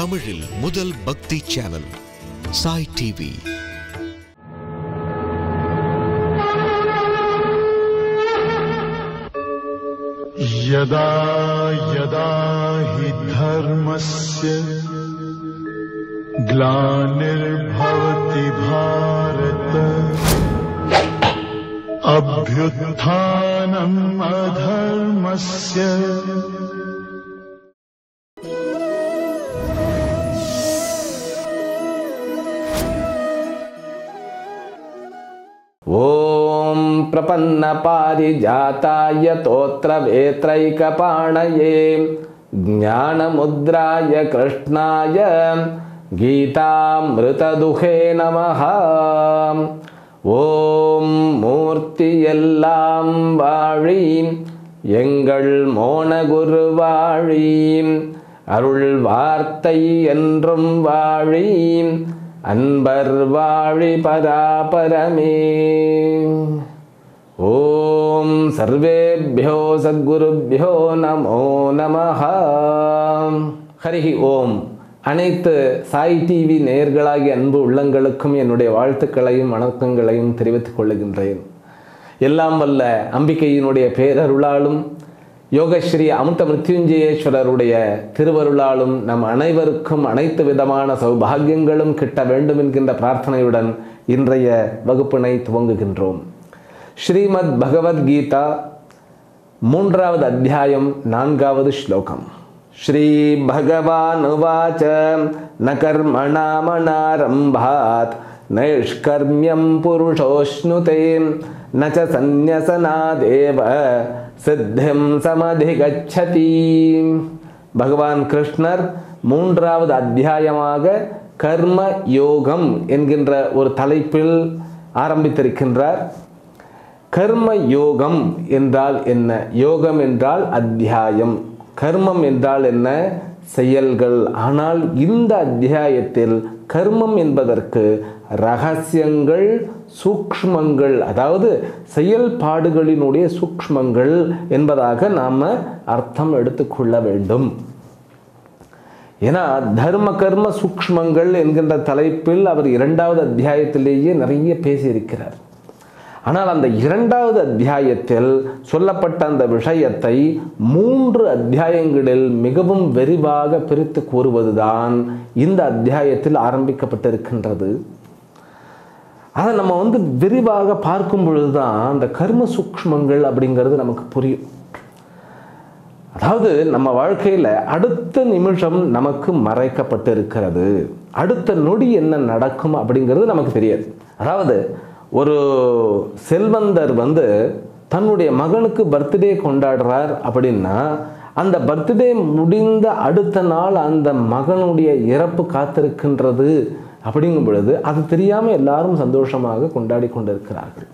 தமிழில் முதல் பக்தி சேனல் சாய் டிவி. यदा यदा हि धर्मस्य ग्लानिर्भवति भारत अभ्युत्थानम् अधर्मस्य ओम प्रपन्न पारिजाताय तोत्र वेत्रैकपाणये ज्ञानमुद्राय कृष्णाय गीतामृतदुहे नमः. ओम मूर्ति எல்லாம் வாழி எங்கள் மோன குருவாழி அருள் வார்த்தை என்றும் வாழி அன்பர் வாழி பராபரமே. ஓம் சர்வேभ्यो சத்குருभ्यो நமோ நமः. ஹரி ஓம். அனைத்து சாய் டிவி நேயர்களாகிய அன்பு உள்ளங்களுக்கும் என்னுடைய வாழ்த்துக்களையும் வணக்கங்களையும் தெரிவித்துக் கொள்ளுகின்றேன். எல்லாம் வல்ல அம்பிகையினுடைய பேரருளாலும் யோகஸ்ரீ அமிர்த மிருத்யுஞ்சயேஸ்வரருடைய திருவருளாலும் நம் அனைவருக்கும் அனைத்து விதமான சௌபாகியங்களும் கிட்ட வேண்டும் என்கின்ற பிரார்த்தனையுடன் இன்றைய வகுப்பினை துவங்குகின்றோம். ஸ்ரீமத் பகவத்கீதா 3வது அத்தியாயம் 4வது ஸ்லோகம். ஸ்ரீ பகவான் உவாச ந கர்மணாமணாரம்பாத் நைஷ்கர்மியம் புருஷோஷ்ணுதே ந ச சந்நியசனாதேவ சித்திம் சமதிகச்சதி. பகவான் கிருஷ்ணர் 3வது அத்தியாயமாக கர்ம யோகம் என்கின்ற ஒரு தலைப்பில் ஆரம்பித்திருக்கின்றார். கர்ம யோகம் என்றால் என்ன? யோகம் என்றால் அத்தியாயம், கர்மம் என்றால் என்ன? செயல்கள். ஆனால் இந்த அத்தியாயத்தில் கர்மம் என்பதற்கு ரகசியங்கள், சூக்ஷ்மங்கள், அதாவது செயல்பாடுகளினுடைய சூக்ஷ்மங்கள் என்பதாக நாம் அர்த்தம் எடுத்துக்கொள்ள வேண்டும். ஏன்னா தர்ம கர்ம சூக்ஷ்மங்கள் என்கின்ற தலைப்பில் அவர் 2வது அத்தியாயத்திலேயே நிறைய பேசியிருக்கிறார். ஆனால் அந்த 2வது அத்தியாயத்தில் சொல்லப்பட்ட அந்த விஷயத்தை 3 அத்தியாயங்களில் மிகவும் விரிவாக பிரித்து கூறுவதுதான் இந்த அத்தியாயத்தில் ஆரம்பிக்கப்பட்டிருக்கின்றது. அதை நம்ம விரிவாக பார்க்கும் பொழுதுதான் அந்த கர்ம சூக்ஷ்மங்கள் அப்படிங்கிறது நமக்கு புரியும். அதாவது நம்ம வாழ்க்கையில் அடுத்த நிமிஷம் நமக்கு மறைக்கப்பட்டிருக்கிறது, அடுத்த நொடி என்ன நடக்கும் அப்படிங்கிறது நமக்கு தெரியாது. அதாவது ஒரு செல்வந்தர் தன்னுடைய மகனுக்கு பர்த்டே கொண்டாடுறார் அப்படின்னா அந்த பர்த்டே முடிந்த அடுத்த நாள் அந்த மகனுடைய இறப்பு காத்திருக்கின்றது அப்படிங்கும் பொழுது அது தெரியாமல் எல்லாரும் சந்தோஷமாக கொண்டாடி கொண்டிருக்கிறார்கள்.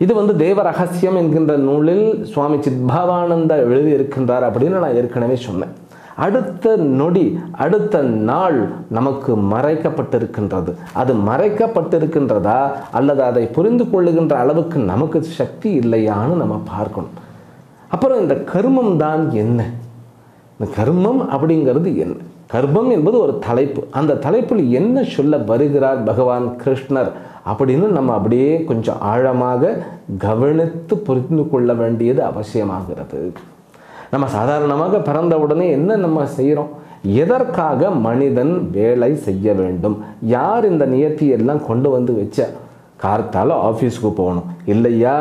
இது தேவ ரகசியம் என்கின்ற நூலில் சுவாமி சித்பவானந்தா எழுதியிருக்கின்றார் அப்படின்னு நான் ஏற்கனவே சொன்னேன். அடுத்த நொடி, அடுத்த நாள் நமக்கு மறைக்கப்பட்டிருக்கின்றது. அது மறைக்கப்பட்டிருக்கின்றதா அல்லது அதை புரிந்து கொள்ளுகின்ற அளவுக்கு நமக்கு சக்தி இல்லையான்னு நம்ம பார்க்கணும். அப்புறம் இந்த கர்மம் தான் என்ன? இந்த கர்மம் அப்படிங்கிறது என்ன? கர்மம் என்பது ஒரு தலைப்பு. அந்த தலைப்பில் என்ன சொல்ல வருகிறார் பகவான் கிருஷ்ணர் அப்படின்னு நம்ம அப்படியே கொஞ்சம் ஆழமாக கவனித்து புரிந்து கொள்ள வேண்டியது அவசியமாகிறது. நம்ம சாதாரணமாக பிறந்த உடனே என்ன நம்ம செய்கிறோம்? எதற்காக மனிதன் வேலை செய்ய வேண்டும்? யார் இந்த நியத்தியெல்லாம் கொண்டு வச்ச? கார்த்தால ஆஃபீஸுக்கு போகணும், இல்லையா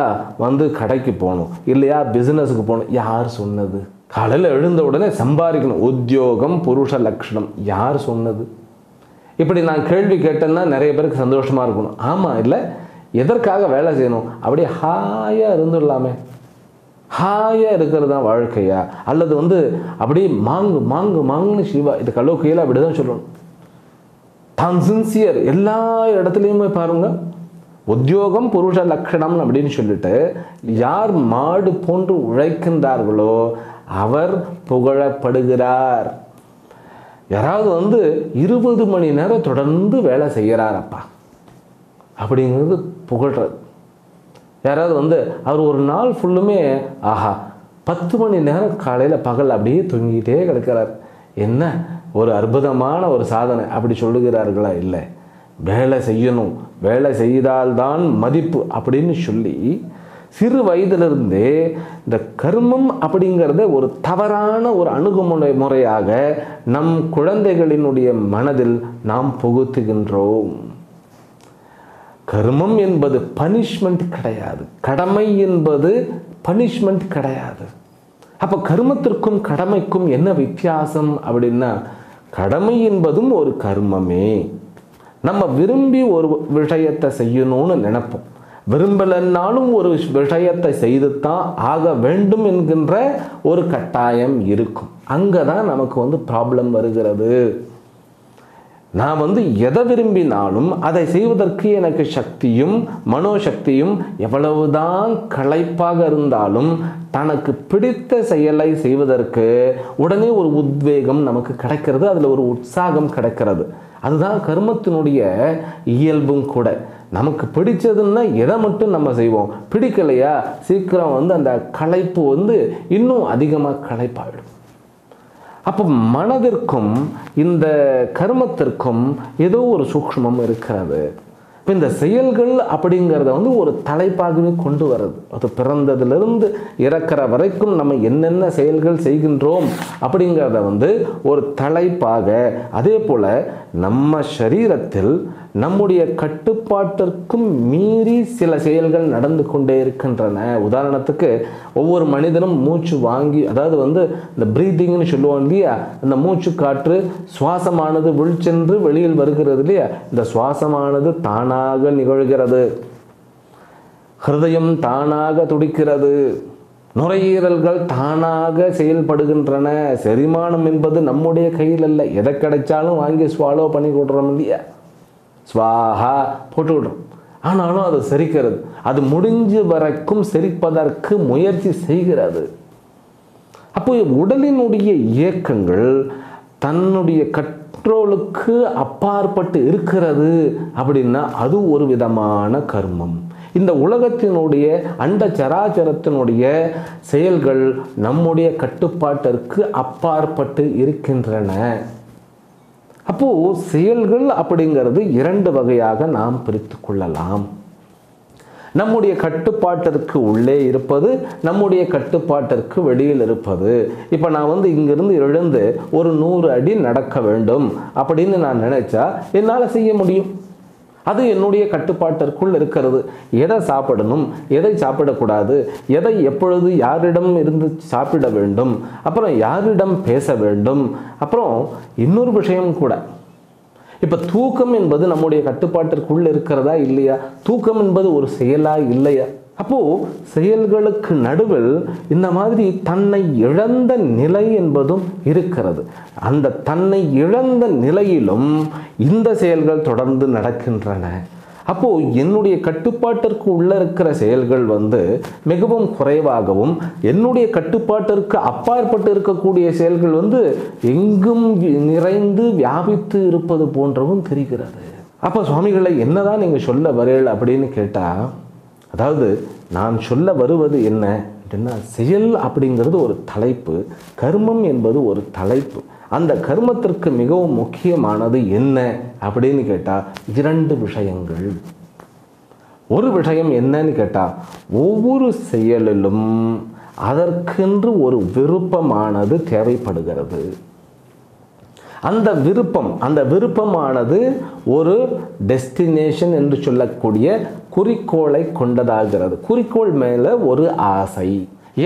கடைக்கு போகணும், இல்லையா பிஸ்னஸுக்கு போகணும். யார் சொன்னது? காலையில் எழுந்த உடனே சம்பாதிக்கணும், உத்தியோகம் புருஷ லட்சணம். யார் சொன்னது? இப்படி நான் கேள்வி கேட்டேன்னா நிறைய பேருக்கு சந்தோஷமாக இருக்கணும். ஆமாம், இல்லை எதற்காக வேலை செய்யணும்? அப்படியே ஹாயாக இருந்துடலாமே. ஹாயாக இருக்கிறது தான் வாழ்க்கையா? அல்லது அப்படியே மாங்கு மாங்கு மாங்குன்னு சிவா இது கலோக்கையில் அப்படி தான் சொல்லணும். தான் சின்சியர் எல்லா இடத்துலையுமே பாருங்க, உத்தியோகம் புருஷ லட்சணம் அப்படின்னு சொல்லிட்டு யார் மாடு போன்று உழைக்கின்றார்களோ அவர் புகழப்படுகிறார். யாராவது 20 மணி நேரம் தொடர்ந்து வேலை செய்கிறாரப்பா அப்படிங்கிறது புகழ்றது. யாராவது அவர் ஒரு நாள் ஃபுல்லுமே ஆஹா 10 மணி நேரம் காலையில் பகல் அப்படியே தூங்கிட்டே கிடக்கிறார், என்ன ஒரு அற்புதமான ஒரு சாதனை அப்படி சொல்லுகிறார்களா? இல்லை. வேலை செய்யணும், வேலை செய்தால்தான் மதிப்பு அப்படின்னு சொல்லி சிறு வயதிலிருந்தே இந்த கர்மம் அப்படிங்கிறத ஒரு தவறான ஒரு முறையாக நம் குழந்தைகளினுடைய மனதில் நாம் புகுத்துகின்றோம். கர்மம் என்பது பனிஷ்மெண்ட் கிடையாது, கடமை என்பது பனிஷ்மெண்ட் கிடையாது. அப்போ கர்மத்திற்கும் கடமைக்கும் என்ன வித்தியாசம் அப்படின்னா, கடமை என்பதும் ஒரு கர்மமே. நம்ம விரும்பி ஒரு விஷயத்தை செய்யணும்னு நினைப்போம், விரும்பலைன்னாலும் ஒரு விஷயத்தை செய்துத்தான் ஆக வேண்டும் என்கின்ற ஒரு கட்டாயம் இருக்கும். அங்கே தான் நமக்கு ப்ராப்ளம் வருகிறது. நான் எதை விரும்பினாலும் அதை செய்வதற்கு எனக்கு சக்தியும் மனோசக்தியும் எவ்வளவுதான் களைப்பாக இருந்தாலும் தனக்கு பிடித்த செயலை செய்வதற்கு உடனே ஒரு உத்வேகம் நமக்கு கிடைக்கிறது, அதில் ஒரு உற்சாகம் கிடைக்கிறது. அதுதான் கர்மத்தினுடைய இயல்பும் கூட. நமக்கு பிடிச்சதுன்னா எதை மட்டும் நம்ம செய்வோம், பிடிக்கலையா சீக்கிரம் அந்த களைப்பு இன்னும் அதிகமாக களைப்பாயிடும். அப்போ மனதிற்கும் இந்த கர்மத்திற்கும் ஏதோ ஒரு சூக்ஷ்மம் இருக்கிறது. இப்போ இந்த செயல்கள் அப்படிங்கிறத ஒரு தலைப்பாகவே கொண்டு வருது. அது பிறந்ததிலிருந்து இறக்கிற வரைக்கும் நம்ம என்னென்ன செயல்கள் செய்கின்றோம் அப்படிங்கிறத ஒரு தலைப்பாக, அதே போல் நம்ம சரீரத்தில் நம்முடைய கட்டுப்பாட்டிற்கும் மீறி சில செயல்கள் நடந்து கொண்டே இருக்கின்றன. உதாரணத்துக்கு ஒவ்வொரு மனிதனும் மூச்சு வாங்கி, அதாவது இந்த பிரீதிங்னு சொல்லுவோம் இல்லையா, அந்த மூச்சு காற்று சுவாசமானது உள்சென்று வெளியில் வருகிறது இல்லையா, இந்த சுவாசமானது தானாக நிகழ்கிறது, ஹிருதயம் தானாக துடிக்கிறது, நுரையீரல்கள் தானாக செயல்படுகின்றன. செரிமானம் என்பது நம்முடைய கையில் அல்ல, எதை கிடைச்சாலும் வாங்கி ஸ்வாலோ பண்ணி கொடுறோம் இல்லையா, ஸ்வாஹா போட்டு விடுறோம். ஆனாலும் அது செரிக்கிறது, அது முடிஞ்ச வரைக்கும் செரிப்பதற்கு முயற்சி செய்கிறது. அப்போ உடலினுடைய இயக்கங்கள் தன்னுடைய கண்ட்ரோலுக்கு அப்பாற்பட்டு இருக்கிறது அப்படின்னா அது ஒரு விதமான கர்மம். இந்த உலகத்தினுடைய அண்ட சராச்சரத்தினுடைய செயல்கள் நம்முடைய கட்டுப்பாட்டிற்கு அப்பாற்பட்டு இருக்கின்றன. அப்போ செயல்கள் அப்படிங்கிறது இரண்டு வகையாக நாம் பிரித்து கொள்ளலாம். நம்முடைய கட்டுப்பாட்டிற்கு உள்ளே இருப்பது, நம்முடைய கட்டுப்பாட்டிற்கு வெளியில் இருப்பது. இப்போ நான் இங்கிருந்து எழுந்து ஒரு 100 அடி நடக்க வேண்டும் அப்படின்னு நான் நினைச்சா என்னால் செய்ய முடியும். அது என்னுடைய கட்டுப்பாட்டிற்குள் இருக்கிறது. எதை சாப்பிடணும், எதை சாப்பிடக்கூடாது, எதை எப்பொழுது யாரிடம் இருந்து சாப்பிட வேண்டும், அப்புறம் யாரிடம் பேச வேண்டும், அப்புறம் இன்னொரு விஷயம் கூட, இப்போ தூக்கம் என்பது நம்முடைய கட்டுப்பாட்டிற்குள் இருக்கிறதா இல்லையா, தூக்கம் என்பது ஒரு செயலா இல்லையா. அப்போ செயல்களுக்கு நடுவில் இந்த மாதிரி தன்னை இழந்த நிலை என்பதும் இருக்கிறது. அந்த தன்னை இழந்த நிலையிலும் இந்த செயல்கள் தொடர்ந்து நடக்கின்றன. அப்போ என்னுடைய கட்டுப்பாட்டிற்கு உள்ள இருக்கிற செயல்கள் மிகவும் குறைவாகவும், என்னுடைய கட்டுப்பாட்டிற்கு அப்பாற்பட்டு இருக்கக்கூடிய செயல்கள் எங்கும் நிறைந்து வியாபித்து இருப்பது போன்றவும் தெரிகிறது. அப்போ சுவாமிகளை என்னதான் நீங்க சொல்ல வரீர்கள் அப்படின்னு கேட்டா, அதாவது நான் சொல்ல வருவது என்ன அப்படின்னா, செயல் அப்படிங்கிறது ஒரு தலைப்பு, கர்மம் என்பது ஒரு தலைப்பு. அந்த கர்மத்திற்கு மிகவும் முக்கியமானது என்ன அப்படின்னு கேட்டால் 2 விஷயங்கள். ஒரு விஷயம் என்னன்னு கேட்டால், ஒவ்வொரு செயலிலும் அதற்கென்று ஒரு விருப்பமானது தேவைப்படுகிறது. அந்த விருப்பமானது ஒரு டெஸ்டினேஷன் என்று சொல்லக்கூடிய குறிக்கோளை கொண்டதாகிறது. குறிக்கோள் மேலே ஒரு ஆசை.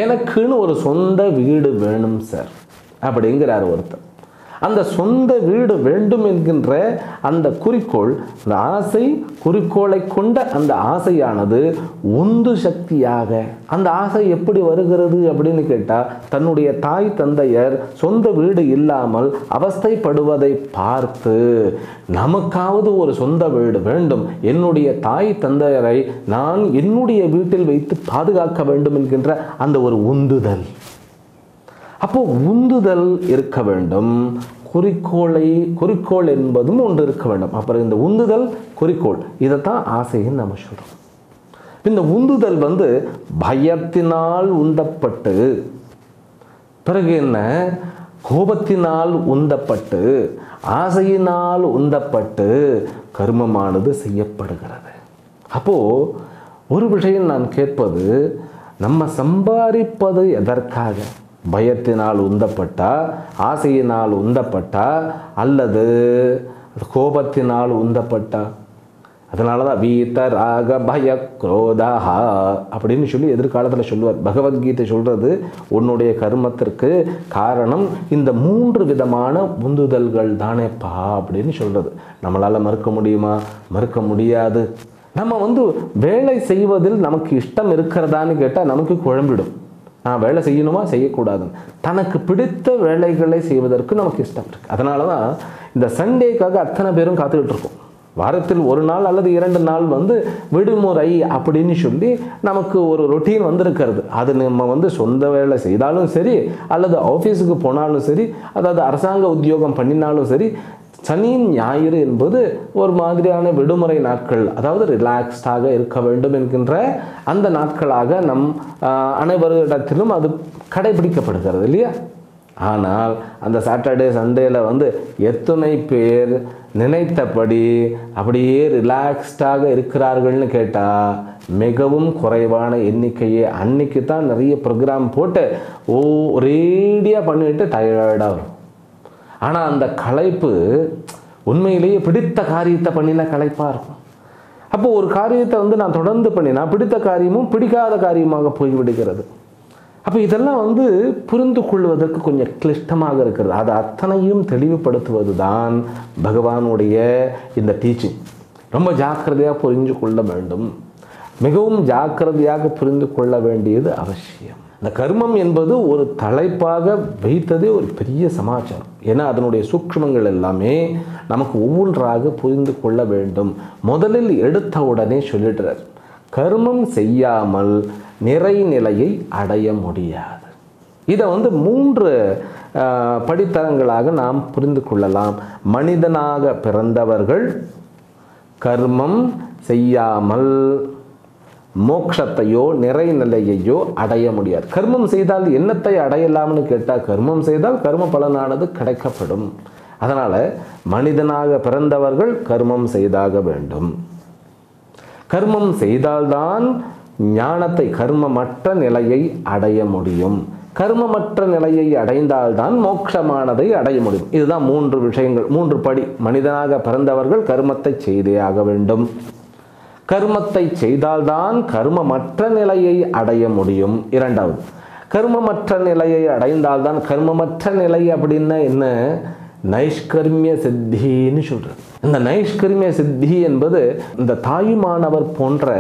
எனக்குன்னு ஒரு சொந்த வீடு வேணும் சார் அப்படிங்கிறார் ஒருத்தர். அந்த சொந்த வீடு வேண்டும் என்கின்ற அந்த குறிக்கோள், அந்த ஆசை, குறிக்கோளை கொண்ட அந்த ஆசையானது உந்து சக்தியாக, அந்த ஆசை எப்படி வருகிறது அப்படின்னு கேட்டால், தன்னுடைய தாய் தந்தையர் சொந்த வீடு இல்லாமல் அவஸ்தைப்படுவதை பார்த்து நமக்காவது ஒரு சொந்த வீடு வேண்டும், என்னுடைய தாய் தந்தையரை நான் என்னுடைய வீட்டில் வைத்து பாதுகாக்க வேண்டும் என்கின்ற அந்த ஒரு உந்துதல். அப்போ உந்துதல் இருக்க வேண்டும், குறிக்கோள் என்பதும் ஒன்று இருக்க வேண்டும். அப்புறம் இந்த உந்துதல், குறிக்கோள், இதைத்தான் ஆசைன்னு நம்ம சொல்றோம். இந்த உந்துதல் பயத்தினால் உந்தப்பட்டு, பிறகு என்ன, கோபத்தினால் உந்தப்பட்டு ஆசையினால் உந்தப்பட்டு கர்மமானது செய்யப்படுகிறது. அப்போ ஒரு விஷயம் நான் கேட்பது, நம்ம சம்பாதிப்பது எதற்காக? பயத்தினால் உந்தப்பட்டா, ஆசையினால் உந்தப்பட்டா, அல்லது கோபத்தினால் உந்தப்பட்டா? அதனால தான் வீத ராக பய குரோதா அப்படின்னு சொல்லி எதிர்காலத்தில் சொல்லுவார். பகவத்கீதை சொல்கிறது உன்னுடைய கர்மத்திற்கு காரணம் இந்த 3 விதமான உந்துதல்கள் தானேப்பா அப்படின்னு சொல்கிறது. நம்மளால் மறுக்க முடியுமா? மறுக்க முடியாது. நம்ம வேலை செய்வதில் நமக்கு இஷ்டம் இருக்கிறதான்னு கேட்டால் நமக்கு குழம்பிடும். நான் வேலை செய்யணுமா செய்யக்கூடாதுன்னு. தனக்கு பிடித்த வேலைகளை செய்வதற்கு நமக்கு இஷ்டம் இருக்குது. அதனால தான் இந்த சண்டேக்காக அத்தனை பேரும் காத்துக்கிட்டு இருக்கோம். வாரத்தில் 1 நாள் அல்லது 2 நாள் விடுமுறை அப்படின்னு சொல்லி நமக்கு ஒரு ரொட்டீன் வந்திருக்கிறது. அது நம்ம சொந்த வேலை செய்தாலும் சரி, அல்லது ஆஃபீஸுக்கு போனாலும் சரி, அதாவது அரசாங்க உத்தியோகம் பண்ணினாலும் சரி, சனி ஞாயிறு என்பது ஒரு மாதிரியான விடுமுறை நாட்கள், அதாவது ரிலாக்ஸ்டாக இருக்க வேண்டும் என்கின்ற அந்த நாட்களாக நம் அனைவரிடத்திலும் அது கடைபிடிக்கப்படுகிறது இல்லையா? ஆனால் அந்த சாட்டர்டே சண்டேல எத்தனை பேர் நினைத்தபடி அப்படியே ரிலாக்ஸ்டாக இருக்கிறார்கள்னு கேட்டால் மிகவும் குறைவான எண்ணிக்கையே. அன்னைக்கு தான் நிறைய ப்ரோக்ராம் போட்டு ஒரேடியாக பண்ணிட்டு டயர்டாக வரும். ஆனால் அந்த களைப்பு உண்மையிலேயே பிடித்த காரியத்தை பண்ணினா களைப்பாக இருக்கும். அப்போ ஒரு காரியத்தை நான் தொடர்ந்து பண்ணினா பிடித்த காரியமும் பிடிக்காத காரியமாக போய்விடுகிறது. அப்போ இதெல்லாம் புரிந்து கொள்வதற்கு கொஞ்சம் கிளிஷ்டமாக இருக்கிறது. அது அத்தனையும் தெளிவுபடுத்துவது தான் பகவானுடைய இந்த டீச்சிங். ரொம்ப ஜாக்கிரதையாக புரிந்து கொள்ள வேண்டும். மிகவும் ஜாக்கிரதையாக புரிந்து கொள்ள வேண்டியது அவசியம். இந்த கர்மம் என்பது ஒரு தலைப்பாக வைத்ததே ஒரு பெரிய சமாச்சாரம். ஏன்னா அதனுடைய சூக்ஷ்மங்கள் எல்லாமே நமக்கு ஒவ்வொன்றாக புரிந்து கொள்ள வேண்டும். முதலில் எடுத்த உடனே சொல்லிடுறார், கர்மம் செய்யாமல் நிறைநிலையை அடைய முடியாது. இதை 3 படித்தரங்களாக நாம் புரிந்து கொள்ளலாம். மனிதனாக பிறந்தவர்கள் கர்மம் செய்யாமல் மோட்சத்தையோ நிறைநிலையையோ அடைய முடியாது. கர்மம் செய்தால் என்னத்தை அடையலாம்னு கேட்டால், கர்மம் செய்தால் கர்ம பலனானது கிடைக்கப்படும். அதனால் மனிதனாக பிறந்தவர்கள் கர்மம் செய்தாக வேண்டும். கர்மம் செய்தால்தான் ஞானத்தை, கர்மமற்ற நிலையை அடைய முடியும். கர்மமற்ற நிலையை அடைந்தால்தான் மோட்சமானதை அடைய முடியும். இதுதான் 3 விஷயங்கள், 3 படி. மனிதனாக பிறந்தவர்கள் கர்மத்தை செய்தே ஆக வேண்டும். கர்மத்தை செய்தால்தான் கர்மமற்ற நிலையை அடைய முடியும். 2வது, கர்மமற்ற நிலையை அடைந்தால்தான், கர்மமற்ற நிலை அப்படின்னா என்ன? நைஷ்கர்மிய சித்தின்னு சொல்றது. இந்த நைஷ்கர்மிய சித்தி என்பது இந்த தாயுமானவர் போன்ற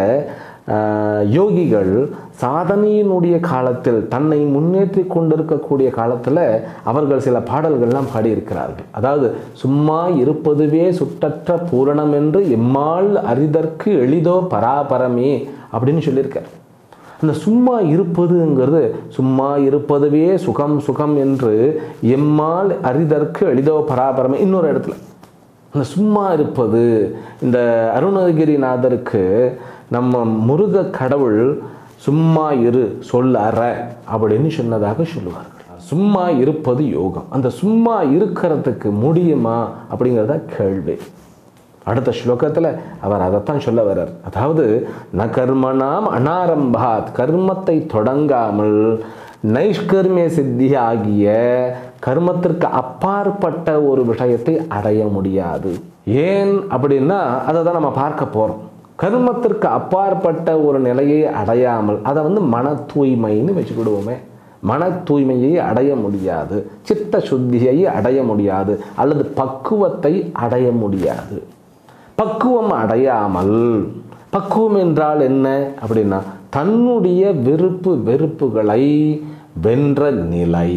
யோகிகள் சாதனையினுடைய காலத்தில் தன்னை முன்னேற்றி கொண்டிருக்கக்கூடிய காலத்தில் அவர்கள் சில பாடல்கள்லாம் பாடியிருக்கிறார்கள். அதாவது சும்மா இருப்பதுவே சுட்டற்ற பூரணம் என்று எம்மாள் அறிதற்கு எளிதோ பராபரமே அப்படின்னு சொல்லியிருக்கார். அந்த சும்மா இருப்பதுங்கிறது, சும்மா இருப்பதுவே சுகம் சுகம் என்று எம்மாள் அறிதற்கு எளிதோ பராபரமே. இன்னொரு இடத்துல அந்த சும்மா இருப்பது, இந்த அருணகிரிநாதருக்கு நம்ம முருக கடவுள் சும்மா இரு சொல் அற அப்படின்னு சொன்னதாக சொல்லுவார்கள். சும்மா இருப்பது யோகம். அந்த சும்மா இருக்கிறதுக்கு முடியுமா அப்படிங்கிறத கேள்வி. அடுத்த ஸ்லோகத்தில் அவர் அதைத்தான் சொல்ல வர்றார். அதாவது ந கர்மணாம் அனாரம்பாத், கர்மத்தை தொடங்காமல் நைஷ்கர்மிய சித்தி ஆகிய கர்மத்திற்கு அப்பாற்பட்ட ஒரு விஷயத்தை அடைய முடியாது. ஏன் அப்படின்னா அதை தான் நம்ம பார்க்க போகிறோம். கர்மத்திற்கு அப்பாற்பட்ட ஒரு நிலையை அடையாமல், அதை மன தூய்மைன்னு வச்சுக்கிடுவோமே, மன தூய்மையை அடைய முடியாது, சித்த சுத்தியை அடைய முடியாது, அல்லது பக்குவத்தை அடைய முடியாது. பக்குவம் அடையாமல், பக்குவம் என்றால் என்ன அப்படின்னா தன்னுடைய விருப்பு வெறுப்புகளை வென்ற நிலை.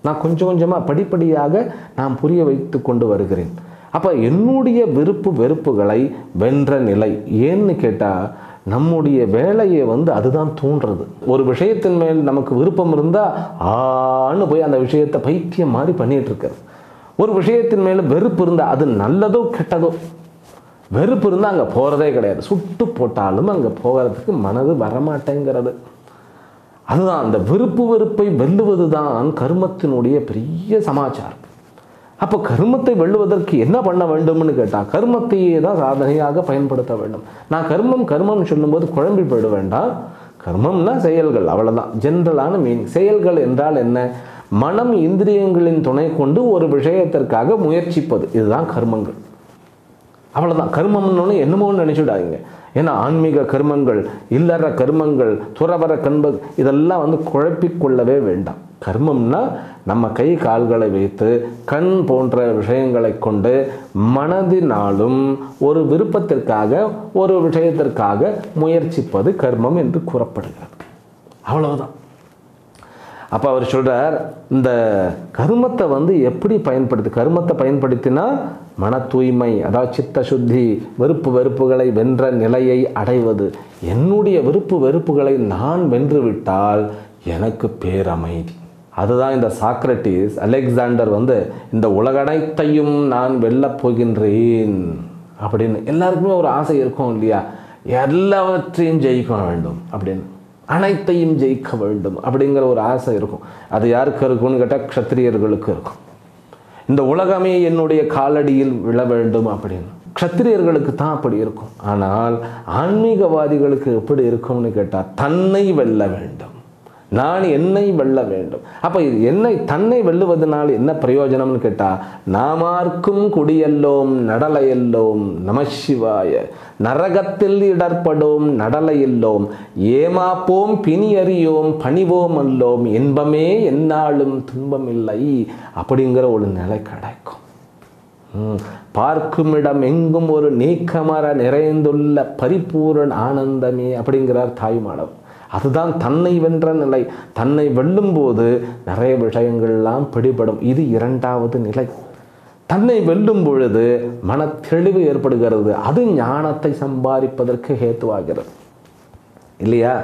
நான் கொஞ்சம் கொஞ்சமாக படிப்படியாக நான் புரிய வைத்து கொண்டு வருகிறேன். அப்போ என்னுடைய விருப்பு வெறுப்புகளை வென்ற நிலை ஏன்னு கேட்டால், நம்முடைய வேலையை அதுதான் தூண்டுறது. ஒரு விஷயத்தின் மேல் நமக்கு விருப்பம் இருந்தால் ஆன்னு போய் அந்த விஷயத்தை பைத்தியம் மாதிரி பண்ணிகிட்டு இருக்கிறது. ஒரு விஷயத்தின் மேலே வெறுப்பு இருந்தால், அது நல்லதோ கெட்டதோ, வெறுப்பு இருந்தால் அங்கே போகிறதே கிடையாது. சுட்டு போட்டாலும் அங்கே போகிறதுக்கு மனது வரமாட்டேங்கிறது. அதுதான் அந்த விருப்பு வெறுப்பை வெல்லுவது தான் கர்மத்தினுடைய பெரிய சமாச்சாரம். அப்போ கர்மத்தை வெல்லுவதற்கு என்ன பண்ண வேண்டும்னு கேட்டால் கர்மத்தையே தான் சாதனையாக பயன்படுத்த வேண்டும். நான் கர்மம் சொல்லும்போது குழம்பி போயிட வேண்டாம். கர்மம்னா செயல்கள், அவ்வளோதான் ஜென்ரலான மீனிங். செயல்கள் என்றால் என்ன? மனம் இந்திரியங்களின் துணை கொண்டு ஒரு விஷயத்திற்காக முயற்சிப்பது, இதுதான் கர்மங்கள். அவ்வளோதான். கர்மம்னு என்னமோன்னு நினச்சிடாதீங்க. ஏன்னா ஆன்மீக கர்மங்கள், இல்லற கர்மங்கள், துறவர இதெல்லாம் குழப்பிக்கொள்ளவே வேண்டாம். கர்மம்னா நம்ம கை கால்களை வைத்து கண் போன்ற விஷயங்களை கொண்டு மனதினாலும் ஒரு விருப்பத்திற்காக ஒரு விஷயத்திற்காக முயற்சிப்பது கர்மம் என்று கூறப்படுகிறது. அவ்வளவுதான். அப்போ அவர் சொல்றார், இந்த கர்மத்தை எப்படி கர்மத்தை பயன்படுத்தினா மன தூய்மை, அதாவது சித்த சுத்தி, வெறுப்புகளை வென்ற நிலையை அடைவது. என்னுடைய வெறுப்புகளை நான் வென்றுவிட்டால் எனக்கு பேரமைதி. அதுதான் இந்த சாக்ரட்டிஸ், அலெக்சாண்டர் இந்த உலகனைத்தையும் நான் வெல்லப் போகின்றேன் அப்படின்னு. எல்லாருக்குமே ஒரு ஆசை இருக்கும் இல்லையா? எல்லாவற்றையும் ஜெயிக்க வேண்டும் அப்படின்னு, அனைத்தையும் ஜெயிக்க வேண்டும் அப்படிங்கிற ஒரு ஆசை இருக்கும். அது யாருக்கு இருக்கும்னு கேட்டால் க்ஷத்திரியர்களுக்கு இருக்கும். இந்த உலகமே என்னுடைய காலடியில் விழ வேண்டும் அப்படின்னு க்ஷத்திரியர்களுக்கு தான் அப்படி இருக்கும். ஆனால் ஆன்மீகவாதிகளுக்கு எப்படி இருக்கும்னு கேட்டால் தன்னை வெல்ல வேண்டும், நான் என்னை வெல்ல வேண்டும். அப்போ தன்னை வெல்லுவதனால் என்ன பிரயோஜனம்னு கேட்டால், நாமார்க்கும் குடியல்லோம் நடலையல்லோம் நமசிவாய, நரகத்தில் இடர்படோம் நடலையல்லோம், ஏமாப்போம் பிணியறியோம் பணிவோம் அல்லோம், இன்பமே எந்நாளும் துன்பமில்லை அப்படிங்கிற ஒரு நிலை கிடைக்கும். பார்க்குமிடம் எங்கும் ஒரு நீக்கமர நிறைந்துள்ள பரிபூரண ஆனந்தமே அப்படிங்கிறார் தாய்மானவர். அதுதான் தன்னை வென்ற நிலை. தன்னை வெல்லும் போது நிறைய விஷயங்கள்லாம் பிடிபடும். இது இரண்டாவது நிலை. தன்னை வெல்லும் பொழுது மன தெளிவு ஏற்படுகிறது. அது ஞானத்தை சம்பாதிப்பதற்கு ஹேத்துவாகிறது இல்லையா?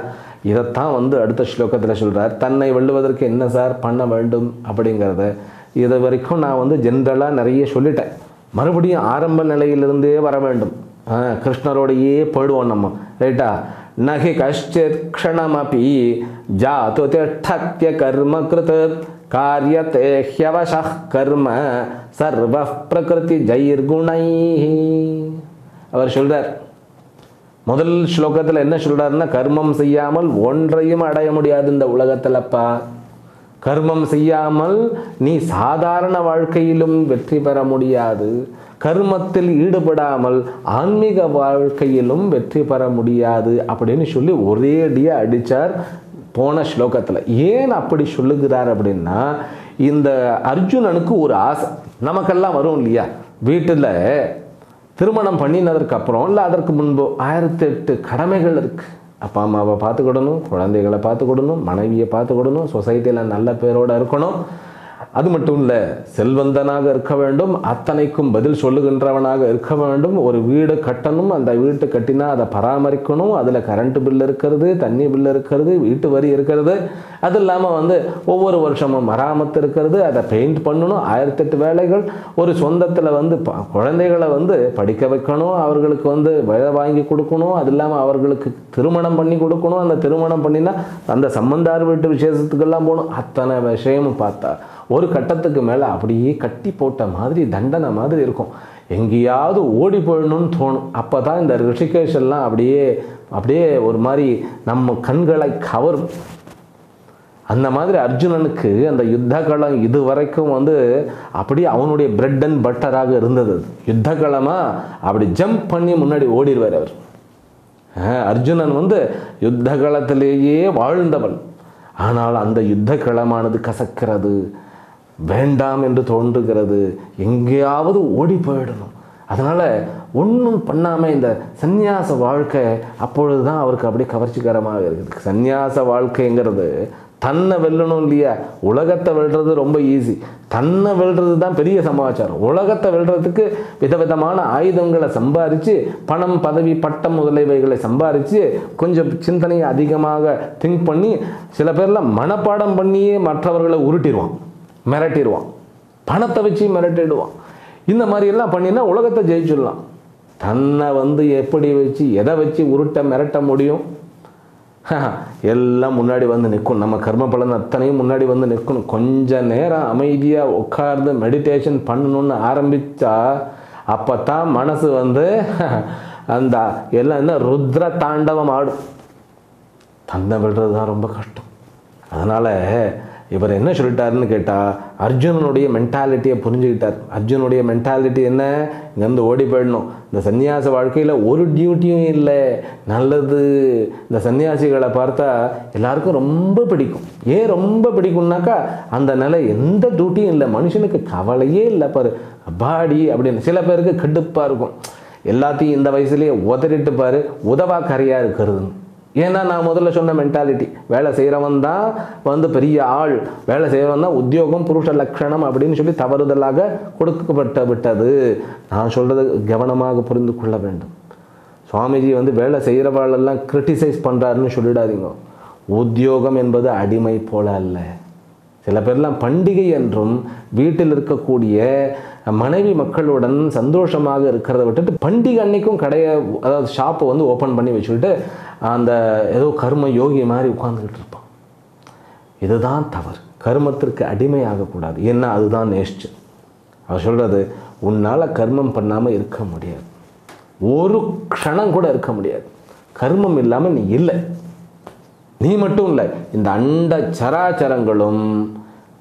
இதைத்தான் அடுத்த ஸ்லோகத்தில் சொல்கிறார். தன்னை வெல்லுவதற்கு என்ன சார் பண்ண வேண்டும் அப்படிங்கிறத இது வரைக்கும் நான் ஜென்ரலாக நிறைய சொல்லிட்டேன். மறுபடியும் ஆரம்ப நிலையிலிருந்தே வர வேண்டும். கிருஷ்ணரோடையே போயிடுவோம் நம்ம, ரைட்டா? நகி கஷ்டித் க்ஷணமபி ஜாது திஷ்டத்ய கர்ம கிருத் காரியதே ஹ்யவசஹ் கர்ம சர்வ பிரகிருதி ஜைர்குணைஹி. அவர் சொல்றார், முதல் ஸ்லோகத்தில் என்ன சொல்றாருன்னா, கர்மம் செய்யாமல் ஒன்றையும் அடைய முடியாது இந்த உலகத்திலப்பா. கர்மம் செய்யாமல் நீ சாதாரண வாழ்க்கையிலும் வெற்றி பெற முடியாது. கர்மத்தில் ஈடுபடாமல் ஆன்மீக வாழ்க்கையிலும் வெற்றி பெற முடியாது அப்படின்னு சொல்லி ஒரேடியாக அடித்தார் போன ஸ்லோகத்தில். ஏன் அப்படி சொல்லுகிறார் அப்படின்னா, இந்த அர்ஜுனனுக்கு ஒரு ஆசை நமக்கெல்லாம் வரும் இல்லையா? வீட்டில் திருமணம் பண்ணினதற்கு அப்புறம் இல்லை அதற்கு முன்பு 1008 கடமைகள் இருக்குது. அப்பா அம்மாவை பார்த்துக்கிடணும், குழந்தைகளை பார்த்துக்கிடணும், மனைவியை பார்த்துக்கிடணும், சொசைட்டியில் நல்ல பேரோடு இருக்கணும். அது மட்டும் இல்லை, செல்வந்தனாக இருக்க வேண்டும், அத்தனைக்கும் பதில் சொல்லுகின்றவனாக இருக்க வேண்டும். ஒரு வீடு கட்டணும், அந்த வீட்டு கட்டினா அதை பராமரிக்கணும். அதில் கரண்ட் பில் இருக்கிறது, தண்ணி பில் இருக்கிறது, வீட்டு வரி இருக்கிறது. அது இல்லாமல் ஒவ்வொரு வருஷமும் மராமத்து இருக்கிறது, அதை பெயிண்ட் பண்ணணும். 1008 வேலைகள். ஒரு சொந்தத்தில் குழந்தைகளை படிக்க வைக்கணும், அவர்களுக்கு வேலை வாங்கி கொடுக்கணும். அது இல்லாமல் அவர்களுக்கு திருமணம் பண்ணி கொடுக்கணும். அந்த திருமணம் பண்ணினா அந்த சம்பந்தார் வீட்டு விசேஷத்துக்கெல்லாம் போகணும். அத்தனை விஷயமும் பார்த்தா ஒரு கட்டத்துக்கு மேலே அப்படியே கட்டி போட்ட மாதிரி தண்டனை மாதிரி இருக்கும். எங்கேயாவது ஓடி போயிடணும்னு தோணும். அப்போ தான் இந்த ரிஷிகேஷ் எல்லாம் அப்படியே ஒரு மாதிரி நம்ம கண்களை கவரும். அந்த மாதிரி அர்ஜுனனுக்கு அந்த யுத்த களம் இது வரைக்கும் அப்படியே அவனுடைய பிரெட் அண்ட் பட்டராக இருந்தது. யுத்த களமாக அப்படி ஜம்ப் பண்ணி முன்னாடி ஓடிடுவார் அவர். அர்ஜுனன் யுத்த களத்திலேயே வாழ்ந்தவன். ஆனால் அந்த யுத்த களமானது கசக்கிறது, வேண்டாம் என்று தோன்றுகிறது, எங்கேயாவது ஓடி போயிடணும். அதனால் ஒன்றும் பண்ணாமல் இந்த சந்நியாச வாழ்க்கை அப்பொழுது தான் அவருக்கு அப்படியே கவர்ச்சிகரமாக இருக்குது. சந்நியாச வாழ்க்கைங்கிறது தன்னை வெல்லணும் இல்லையா? உலகத்தை வெல்றது ரொம்ப ஈஸி, தன்னை வெல்றது தான் பெரிய சமாச்சாரம். உலகத்தை வெல்றதுக்கு விதவிதமான ஆயுதங்களை சம்பாதிச்சு, பணம் பதவி பட்டம் முதலியவைகளை சம்பாதிச்சு, கொஞ்சம் சிந்தனையை அதிகமாக திங்க் பண்ணி, சில பேர்லாம் மனப்பாடம் பண்ணியே மற்றவர்களை உருட்டிடுவான், மிரட்டிடுவான், பணத்தை வச்சு மிரட்டிடுவான். இந்த மாதிரியெல்லாம் பண்ணினா உலகத்தை ஜெயிச்சிடலாம். தன்னை எப்படி வச்சு எதை வச்சு உருட்ட மிரட்ட முடியும்? எல்லாம் முன்னாடி வந்து நிற்கும். நம்ம கர்ம பலன் அத்தனையும் முன்னாடி வந்து நிற்கணும். கொஞ்ச நேரம் அமைதியாக உட்கார்ந்து மெடிடேஷன் பண்ணணும்னு ஆரம்பித்தா அப்போ தான் மனசு வந்து அந்த எல்லாம் என்ன ருத்ர தாண்டவம் ஆடும். தந்தை விடுறது தான் ரொம்ப கஷ்டம். அதனால் இவர் என்ன சொல்லிட்டாருன்னு கேட்டால், அர்ஜுனனுடைய மென்டாலிட்டியை புரிஞ்சுக்கிட்டார். அர்ஜுனுடைய மென்டாலிட்டி என்ன? இங்கேருந்து ஓடி போயிடணும். இந்த சன்னியாச வாழ்க்கையில் ஒரு டியூட்டியும் இல்லை. நல்லது. இந்த சன்னியாசிகளை பார்த்தா எல்லாருக்கும் ரொம்ப பிடிக்கும். ஏன் ரொம்ப பிடிக்கும்னாக்கா, அந்த நிலை எந்த டியூட்டியும் இல்லை, மனுஷனுக்கு கவலையே இல்லை பாரு, பாடி அப்படின்னு. சில பேருக்கு கடுப்பாக இருக்கும், எல்லாத்தையும் இந்த வயசுலேயே உதறிட்டு பாரு, உதவாக்கரையாக இருக்கிறதுன்னு. ஏன்னா நான் முதல்ல சொன்ன மென்டாலிட்டி, வேலை செய்கிறவன் தான் வந்து பெரிய ஆள், வேலை செய்கிறவன் தான் உத்தியோகம் புருஷ லட்சணம் அப்படின்னு சொல்லி தவறுதலாக கொடுக்கப்பட்ட விட்டது. நான் சொல்கிறது கவனமாக புரிந்து கொள்ள வேண்டும். சுவாமிஜி வந்து வேலை செய்கிறவாளெல்லாம் கிரிட்டிசைஸ் பண்ணுறாருன்னு சொல்லிடாதீங்க. உத்தியோகம் என்பது அடிமை போல அல்ல. சில பேர்லாம் பண்டிகை என்றும் வீட்டில் இருக்கக்கூடிய மனைவி மக்களுடன் சந்தோஷமாக இருக்கிறத விட்டுட்டு பண்டிகை அன்னைக்கும் கடையை, அதாவது ஷாப்பை வந்து ஓப்பன் பண்ணி வச்சுக்கிட்டு அந்த ஏதோ கர்ம யோகி மாதிரி உட்கார்ந்துக்கிட்டு இருப்பான். இதுதான் தவறு. கர்மத்திற்கு அடிமையாகக்கூடாது. ஏன்னா அதுதான் நேஷ்டு. அவர் சொல்கிறது, உன்னால் கர்மம் பண்ணாமல் இருக்க முடியாது, ஒரு க்ஷணம் கூட இருக்க முடியாது. கர்மம் இல்லாமல் நீ இல்லை. நீ மட்டும் இல்லை, இந்த அண்ட சராச்சரங்களும்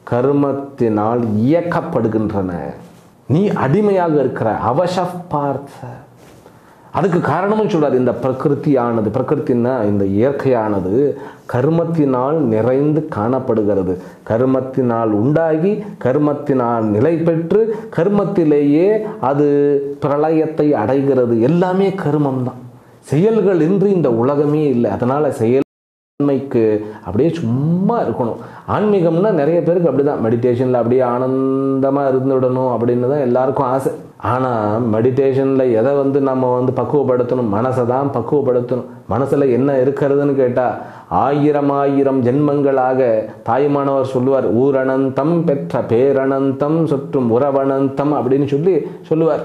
கர்மத்தினால் இயக்கப்படுகின்றன. நீ அடிமையாக இருக்கிற அவசப்பார்த்த. அதுக்கு காரணமும் சொல்றாரு, இந்த பிரகிருதியானது, பிரகிருத்தின்னா இந்த இயற்கையானது கர்மத்தினால் நிறைந்து காணப்படுகிறது. கர்மத்தினால் உண்டாகி கர்மத்தினால் நிலை பெற்று கர்மத்திலேயே அது பிரளயத்தை அடைகிறது. எல்லாமே கர்மம்தான். செயல்கள் இன்றி இந்த உலகமே இல்லை. அதனால செயல்மைக்கு அப்படியே சும்மா இருக்கணும். ஆன்மீகம்னா நிறைய பேருக்கு அப்படிதான், மெடிடேஷனில் அப்படியே ஆனந்தமாக இருந்துவிடணும் அப்படின்னு தான் எல்லாருக்கும் ஆசை. ஆனால் மெடிடேஷனில் எதை வந்து நம்ம வந்து பக்குவப்படுத்தணும்? மனசை தான் பக்குவப்படுத்தணும். மனசில் என்ன இருக்கிறதுன்னு கேட்டால், ஆயிரம் ஆயிரம் ஜென்மங்களாக தாய்மானவர் சொல்லுவார், ஊரணந்தம் பெற்ற பேரணந்தம் சுற்றும் உறவனந்தம் அப்படின்னு சொல்லுவார்.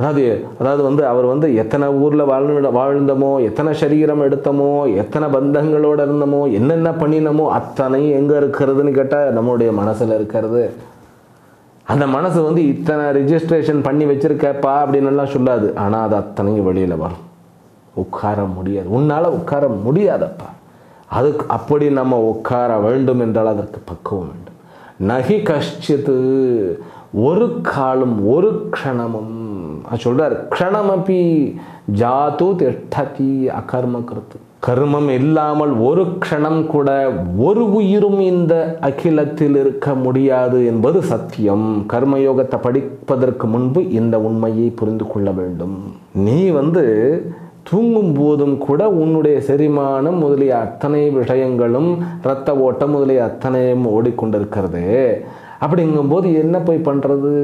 அதாவது வந்து அவர் வந்து எத்தனை ஊரில் வாழ்ந்தோமோ, எத்தனை சரீரம் எடுத்தோமோ, எத்தனை பந்தங்களோடு இருந்தோமோ, என்னென்ன பண்ணினோமோ அத்தனையும் எங்கே இருக்கிறதுன்னு கேட்டால் நம்மளுடைய மனசில் இருக்கிறது. அந்த மனசு வந்து இத்தனை ரிஜிஸ்ட்ரேஷன் பண்ணி வச்சிருக்கப்பா அப்படின்னு எல்லாம் சொல்லாது. ஆனால் அது அத்தனையும் வெளியில் வரும். உட்கார முடியாது, உன்னால் உட்கார முடியாதப்பா. அதுக்கு அப்படி நம்ம உட்கார வேண்டும் என்றால் அதற்கு பக்குவம் வேண்டும். நகி கஷ்டித்து, ஒரு காலம் ஒரு க்ஷணமும் சொல்றார், க்ஷணமபி ஜாத்து திஷ்டதி அகர்ம கருத்து. கர்மம் இல்லாமல் ஒரு க்ஷணம் கூட ஒரு உயிரும் இந்த அகிலத்தில் இருக்க முடியாது என்பது சத்தியம். கர்மயோகத்தை படிப்பதற்கு முன்பு இந்த உண்மையை புரிந்து கொள்ள வேண்டும். நீ வந்து தூங்கும் போதும் கூட உன்னுடைய செரிமானம் முதலிய அத்தனை விஷயங்களும், இரத்த ஓட்டம் முதலிய அத்தனையும் ஓடிக்கொண்டிருக்கிறது. அப்படிங்கும்போது என்ன போய் பண்ணுறது?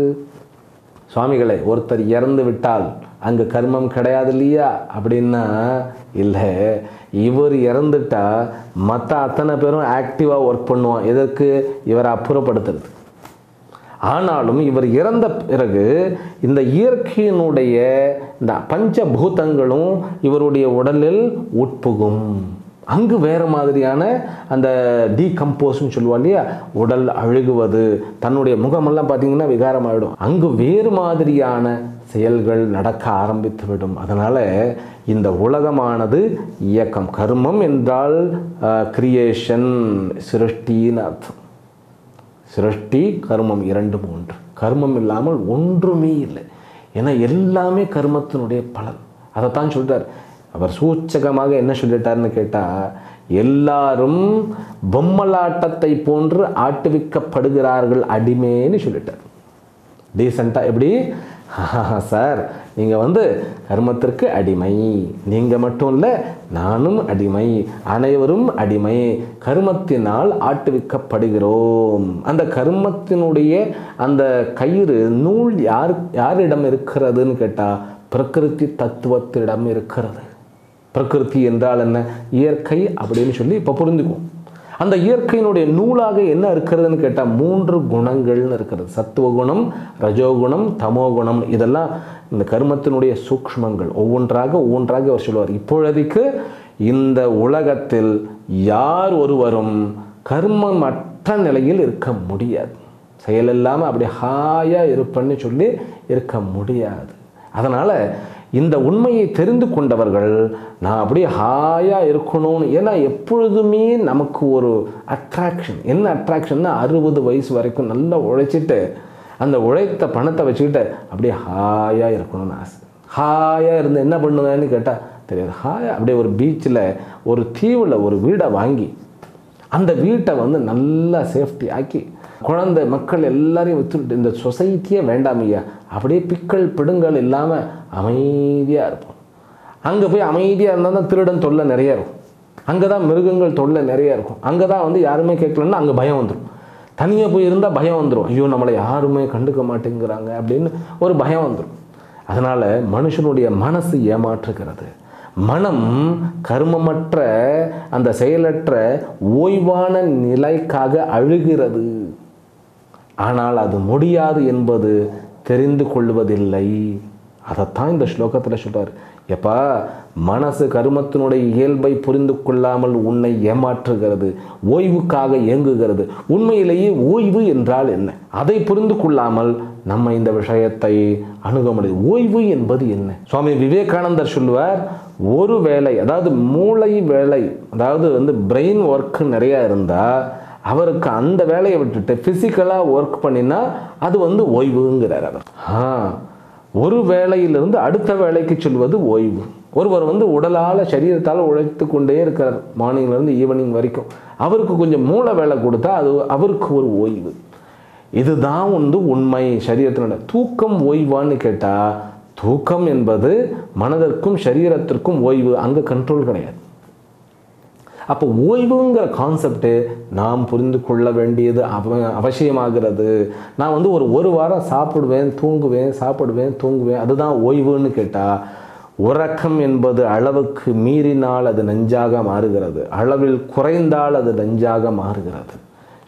சுவாமிகளே, ஒருத்தர் இறந்து விட்டால் அங்கே கர்மம் கிடையாது இல்லையா அப்படின்னா, இல்லை, இவர் இறந்துட்டா மற்ற அத்தனை பேரும் ஆக்டிவாக ஒர்க் பண்ணுவான். எதற்கு? இவரை அப்புறப்படுத்துறது. ஆனாலும் இவர் இறந்த பிறகு இந்த இயற்கையினுடைய இந்த பஞ்சபூதங்களும் இவருடைய உடலில் உட்புகும். அங்கு வேறு மாதிரியான அந்த டீகம்போஸ்ன்னு சொல்லுவா இல்லையா, உடல் அழுகுவது, தன்னுடைய முகமெல்லாம் பார்த்தீங்கன்னா விகாரமாயிடும். அங்கு வேறு மாதிரியான செயல்கள் நடக்க ஆரம்பித்து விடும். அதனால் இந்த உலகமானது இயக்கம். கர்மம் என்றால் கிரியேஷன், சிருஷ்டின்னு அர்த்தம். சிருஷ்டி கர்மம் இரண்டும் ஒன்று. கர்மம் இல்லாமல் ஒன்றுமே இல்லை. ஏன்னா எல்லாமே கர்மத்தினுடைய பலன். அதைத்தான் சொல்கிறார் அவர். சூச்சகமாக என்ன சொல்லிட்டார்னு கேட்டால், எல்லாரும் பொம்மலாட்டத்தை போன்று ஆட்டுவிக்கப்படுகிறார்கள் அடிமைன்னு சொல்லிட்டார். டீசெண்டாக எப்படி? சார், நீங்கள் வந்து கர்மத்திற்கு அடிமை. நீங்கள் மட்டும் இல்லை, நானும் அடிமை, அனைவரும் அடிமை. கர்மத்தினால் ஆட்டுவிக்கப்படுகிறோம். அந்த கர்மத்தினுடைய அந்த கயிறு நூல் யாரிடம் இருக்கிறதுன்னு கேட்டால், பிரகிருதி தத்துவத்திடம் இருக்கிறது. பிரகிருதி என்றால் என்ன? இயற்கை அப்படின்னு சொல்லி இப்போ புரிந்துக்குவோம். அந்த இயற்கையினுடைய நூலாக என்ன இருக்கிறதுன்னு கேட்டால் 3 குணங்கள்னு இருக்கிறது. சத்துவகுணம், ரஜோகுணம், தமோகுணம். இதெல்லாம் இந்த கர்மத்தினுடைய சூக்ஷ்மங்கள். ஒவ்வொன்றாக அவர் சொல்லுவார். இப்பொழுதைக்கு இந்த உலகத்தில் யார் ஒருவரும் கர்மமற்ற நிலையில் இருக்க முடியாது. செயல் இல்லாமல் அப்படி ஹாயாக இருப்பேன்னு சொல்லி இருக்க முடியாது. அதனால் இந்த உண்மையை தெரிந்து கொண்டவர்கள் நான் அப்படியே ஹாயாக இருக்கணும்னு, ஏன்னா எப்பொழுதுமே நமக்கு ஒரு அட்ராக்ஷன். என்ன அட்ராக்ஷன்னா 60 வயசு வரைக்கும் நல்லா உழைச்சிட்டு அந்த உழைத்த பணத்தை வச்சுக்கிட்டு அப்படியே ஹாயாக இருக்கணும்னு ஆசை. ஹாயாக இருந்து என்ன பண்ணுவேன்னு கேட்டால் தெரியாது. ஹாயாக அப்படியே ஒரு பீச்சில் ஒரு தீவில் ஒரு வீடை வாங்கி அந்த வீட்டை வந்து நல்லா சேஃப்டி ஆக்கி குழந்தை மக்கள் எல்லாரையும் விற்றுட்டு இந்த சொசைட்டியே வேண்டாமையா, அப்படியே பிக்கல் பிடுங்கள் இல்லாமல் அமைதியாக இருப்போம். அங்கே போய் அமைதியாக இருந்தால் தான் திருடன் தொல்லை நிறைய இருக்கும், அங்கே தான் மிருகங்கள் தொல்லை நிறைய இருக்கும், அங்கே தான் வந்து யாருமே கேட்கலன்னா அங்கே பயம் வந்துடும். தனியாக போய் இருந்தால் பயம் வந்துடும், ஐயோ நம்மளை யாருமே கண்டுக்க மாட்டேங்கிறாங்க அப்படின்னு ஒரு பயம் வந்துடும். அதனால் மனுஷனுடைய மனசு ஏமாற்றுகிறது. மனம் கர்மமற்ற அந்த செயலற்ற ஓய்வான நிலைக்காக அழுகிறது. ஆனால் அது முடியாது என்பது தெரிந்து கொள்வதில்லை. அதைத்தான் இந்த ஸ்லோகத்தில் சொல்றார். எப்பா, மனசு கர்மத்தினுடைய இயல்பை புரிந்து கொள்ளாமல் உன்னை ஏமாற்றுகிறது, ஓய்வுக்காக இயங்குகிறது. உண்மையிலேயே ஓய்வு என்றால் என்ன, அதை புரிந்து கொள்ளாமல் நம்ம இந்த விஷயத்தை அணுக முடியாது. ஓய்வு என்பது என்ன? சுவாமி விவேகானந்தர் சொல்லுவார், ஒரு வேலை, அதாவது மூளை வேலை, அதாவது வந்து பிரெயின் ஒர்க் நிறையா இருந்தால் அவருக்கு அந்த வேலையை விட்டுட்டு ஃபிசிக்கலாக ஒர்க் பண்ணினா அது வந்து ஓய்வுங்கிறார் அவர். ஒரு வேலையிலிருந்து அடுத்த வேலைக்கு சொல்வது ஓய்வு. ஒருவர் வந்து உடலால் சரீரத்தால் உழைத்து கொண்டே இருக்கிறார் மார்னிங்லேருந்து ஈவினிங் வரைக்கும், அவருக்கு கொஞ்சம் மூளை வேலை கொடுத்தா அது அவருக்கு ஒரு ஓய்வு. இதுதான் வந்து உண்மை. சரீரத்தினோட தூக்கம் ஓய்வான்னு கேட்டால், தூக்கம் என்பது மனதிற்கும் சரீரத்திற்கும் ஓய்வு, அங்கே கண்ட்ரோல் கிடையாது. அப்போ ஓய்வுங்கிற கான்செப்டு நாம் புரிந்து கொள்ள வேண்டியது அவசியமாகிறது. நான் வந்து ஒரு வாரம் சாப்பிடுவேன் தூங்குவேன், சாப்பிடுவேன் தூங்குவேன், அதுதான் ஓய்வுன்னு கேட்டால், உறக்கம் என்பது அளவுக்கு மீறினால் அது நஞ்சாக மாறுகிறது, அளவில் குறைந்தால் அது நஞ்சாக மாறுகிறது.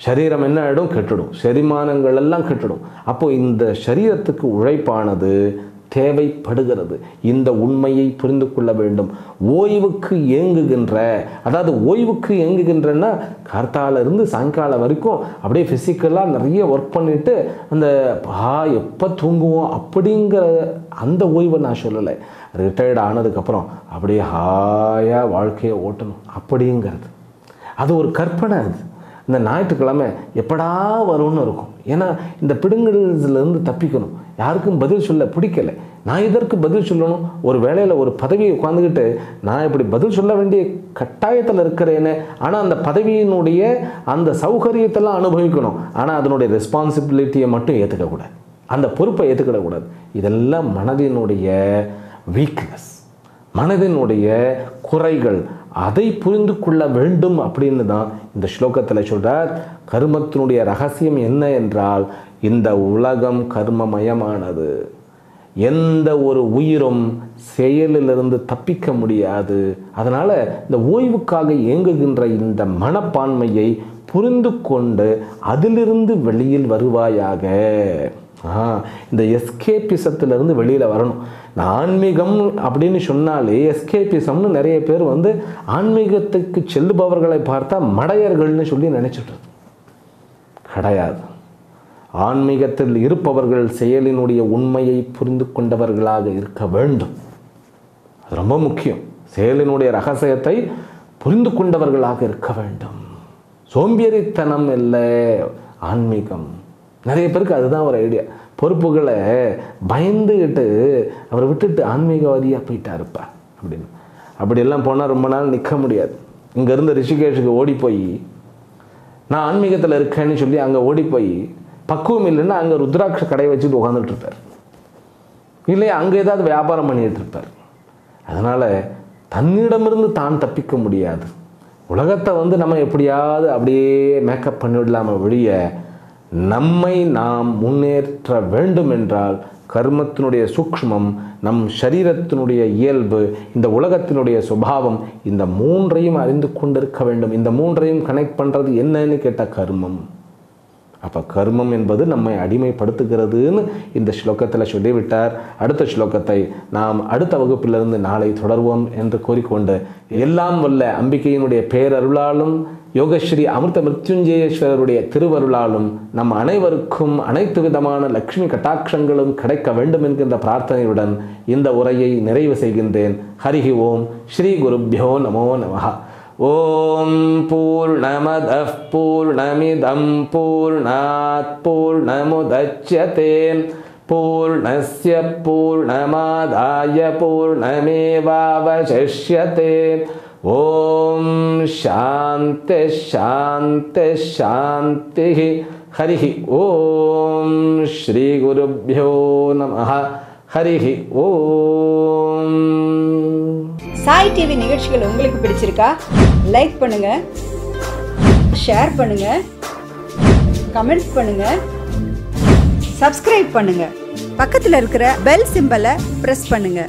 சரீரம் என்ன ஆகிடும்? கெட்டுடும், செரிமானங்கள் எல்லாம் கெட்டுடும். அப்போ இந்த சரீரத்துக்கு உழைப்பானது தேவைப்படுகிறது. இந்த உண்மையை புரிந்து கொள்ள வேண்டும். ஓய்வுக்கு ஏங்குகின்ற, அதாவது ஓய்வுக்கு ஏங்குகின்றன்னா கார்த்தாலிருந்து சாயங்காலம் வரைக்கும் அப்படியே ஃபிசிக்கலாக நிறைய ஒர்க் பண்ணிட்டு அந்த எப்போ தூங்குவோம் அப்படிங்கிற அந்த ஓய்வை நான் சொல்லலை. ரிட்டையர்ட் ஆனதுக்கப்புறம் அப்படியே ஹாயாக வாழ்க்கையை ஓட்டணும் அப்படிங்கிறது அது ஒரு கற்பனை. அது இந்த ஞாயிற்றுக்கிழமை எப்படா வரும்னு இருக்கும். ஏன்னா இந்த பிடுங்கல்ஸ்லேருந்து தப்பிக்கணும். யாருக்கும் பதில் சொல்ல பிடிக்கலை. நான் இதற்கு பதில் சொல்லணும், ஒரு வேலையில் ஒரு பதவியை உட்காந்துக்கிட்டு நான் இப்படி பதில் சொல்ல வேண்டிய கட்டாயத்தில் இருக்கிறேன்னு. ஆனால் அந்த பதவியினுடைய அந்த சௌகரியத்தெல்லாம் அனுபவிக்கணும். ஆனால் அதனுடைய ரெஸ்பான்சிபிலிட்டியை மட்டும் ஏற்றுக்கக்கூடாது, அந்த பொறுப்பை ஏற்றுக்கிடக்கூடாது. இதெல்லாம் மனதினுடைய வீக்னஸ், மனதினுடைய குறைகள். அதை புரிந்து கொள்ள வேண்டும் அப்படின்னு தான் இந்த ஸ்லோகத்தில் சொல்கிறார். கர்மத்தினுடைய ரகசியம் என்ன என்றால், இந்த உலகம் கர்மமயமானது. எந்த ஒரு உயிரும் செயலிலிருந்து தப்பிக்க முடியாது. அதனால் இந்த ஓய்வுக்காக இயங்குகின்ற இந்த மனப்பான்மையை புரிந்து கொண்டு அதிலிருந்து வெளியில் வருவாயாக. இந்த எஸ்கேபிசத்திலிருந்து வெளியில் வரணும். ஆன்மீகம் அப்படின்னு சொன்னாலே எஸ்கேபிசம்னு நிறைய பேர் வந்து ஆன்மீகத்துக்கு செல்லுபவர்களை பார்த்தா மடையர்கள்னு சொல்லி நினைச்சிட்டு கிடையாது. ஆன்மீகத்தில் இருப்பவர்கள் செயலினுடைய உண்மையை புரிந்து கொண்டவர்களாக இருக்க வேண்டும். அது ரொம்ப முக்கியம். செயலினுடைய ரகசியத்தை புரிந்து கொண்டவர்களாக இருக்க வேண்டும். சோம்பேறித்தனம் இல்லை ஆன்மீகம். நிறைய பேருக்கு அதுதான் ஒரு ஐடியா. பொறுப்புகளை பயந்துக்கிட்டு அவரை விட்டுட்டு ஆன்மீகவாதியாக போயிட்டா இருப்பா அப்படின்னு. அப்படியெல்லாம் போனால் ரொம்ப நாள் நிற்க முடியாது. இங்கேருந்து ரிஷிகேஷுக்கு ஓடி போய் நான் ஆன்மீகத்தில் இருக்கேன்னு சொல்லி அங்கே ஓடி போய் பக்குவம் இல்லைன்னா அங்கே ருத்ராட்ச கடையை வச்சுட்டு உட்காந்துட்டு இருப்பார், இல்லையா அங்கே ஏதாவது வியாபாரம் பண்ணிட்டு இருப்பார். அதனால் தன்னிடமிருந்து தான் தப்பிக்க முடியாது. உலகத்தை வந்து நம்ம எப்படியாவது அப்படியே மேக்கப் பண்ணிவிடலாம ஒழிய நம்மை நாம் முன்னேற்ற வேண்டும் என்றால் கர்மத்தினுடைய சூக்ஷ்மம், நம் சரீரத்தினுடைய இயல்பு, இந்த உலகத்தினுடைய சுபாவம், இந்த மூன்றையும் அறிந்து கொண்டிருக்க வேண்டும். இந்த மூன்றையும் கனெக்ட் பண்ணுறது என்னன்னு கேட்டால் கர்மம். அப்போ கர்மம் என்பது நம்மை அடிமைப்படுத்துகிறதுன்னு இந்த ஸ்லோகத்தில் சொல்லிவிட்டார். அடுத்த ஸ்லோகத்தை நாம் அடுத்த வகுப்பிலிருந்து நாளை தொடர்வோம் என்று கூறிக்கொண்டு, எல்லாம் வல்ல அம்பிகையினுடைய பேரருளாலும் யோகஸ்ரீ அமிர்த மிருத்யுஞ்சயேஸ்வரருடைய திருவருளாலும் நம் அனைவருக்கும் அனைத்து விதமான லக்ஷ்மி கட்டாட்சங்களும் கிடைக்க வேண்டும் என்கின்ற பிரார்த்தனையுடன் இந்த உரையை நிறைவு செய்கின்றேன். ஹரிஹி ஓம். ஸ்ரீ குருப்யோ நமோ நமஹ. ஓம் பூர்ணமதః பூர்ணமிதம் பூர்ணாத் பூர்ணமுதச்யதே பூர்ணஸ்ய பூர்ணமாதாய பூர்ணமேவாவசிஷ்யதே. ஓம் சாந்தி சாந்தி சாந்தி. ஹரிஹி ஓம். ஸ்ரீ குருப்யோ நமஹ. ஹரிஹி ஓம். சாய் டிவி நிகழ்ச்சிகள் உங்களுக்கு பிடிச்சிருக்கா? லைக் பண்ணுங்க, ஷேர் பண்ணுங்க, கமெண்ட் பண்ணுங்க, சப்ஸ்கிரைப் பண்ணுங்க. பக்கத்தில் இருக்கிற பெல் சிம்பலை பிரஸ் பண்ணுங்க.